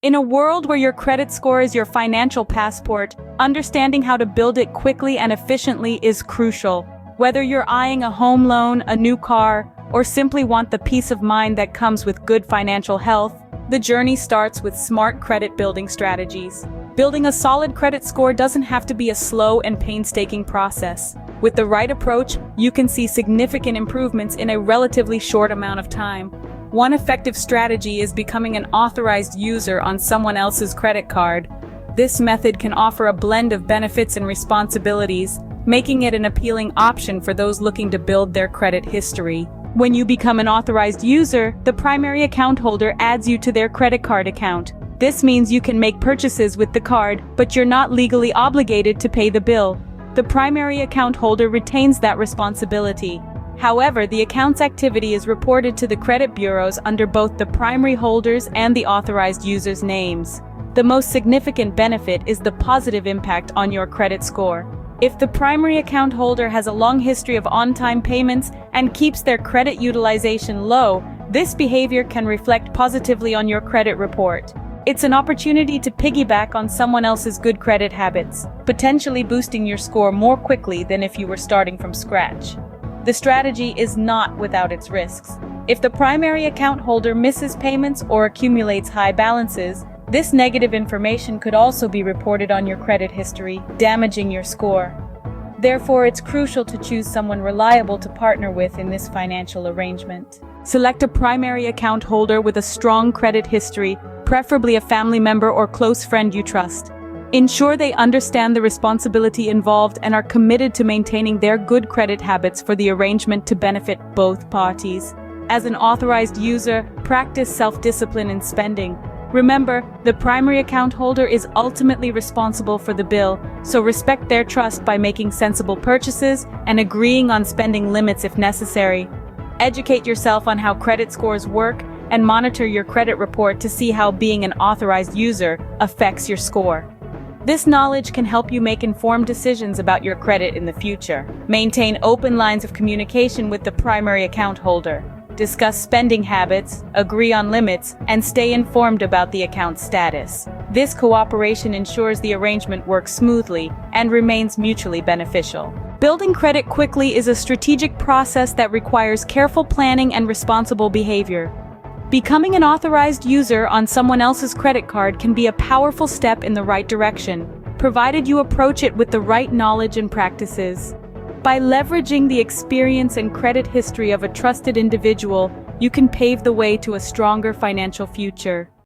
In a world where your credit score is your financial passport, understanding how to build it quickly and efficiently is crucial. Whether you're eyeing a home loan, a new car, or simply want the peace of mind that comes with good financial health, the journey starts with smart credit building strategies. Building a solid credit score doesn't have to be a slow and painstaking process. With the right approach, you can see significant improvements in a relatively short amount of time. One effective strategy is becoming an authorized user on someone else's credit card. This method can offer a blend of benefits and responsibilities, making it an appealing option for those looking to build their credit history. When you become an authorized user, the primary account holder adds you to their credit card account. This means you can make purchases with the card, but you're not legally obligated to pay the bill. The primary account holder retains that responsibility. However, the account's activity is reported to the credit bureaus under both the primary holders and the authorized users' names. The most significant benefit is the positive impact on your credit score. If the primary account holder has a long history of on-time payments and keeps their credit utilization low, this behavior can reflect positively on your credit report. It's an opportunity to piggyback on someone else's good credit habits, potentially boosting your score more quickly than if you were starting from scratch. The strategy is not without its risks. If the primary account holder misses payments or accumulates high balances, this negative information could also be reported on your credit history, damaging your score. Therefore, it's crucial to choose someone reliable to partner with in this financial arrangement. Select a primary account holder with a strong credit history, preferably a family member or close friend you trust. Ensure they understand the responsibility involved and are committed to maintaining their good credit habits for the arrangement to benefit both parties. As an authorized user, practice self-discipline in spending. Remember, the primary account holder is ultimately responsible for the bill, so respect their trust by making sensible purchases and agreeing on spending limits if necessary. Educate yourself on how credit scores work and monitor your credit report to see how being an authorized user affects your score. This knowledge can help you make informed decisions about your credit in the future. Maintain open lines of communication with the primary account holder. Discuss spending habits, agree on limits, and stay informed about the account's status. This cooperation ensures the arrangement works smoothly and remains mutually beneficial. Building credit quickly is a strategic process that requires careful planning and responsible behavior. Becoming an authorized user on someone else's credit card can be a powerful step in the right direction, provided you approach it with the right knowledge and practices. By leveraging the experience and credit history of a trusted individual, you can pave the way to a stronger financial future.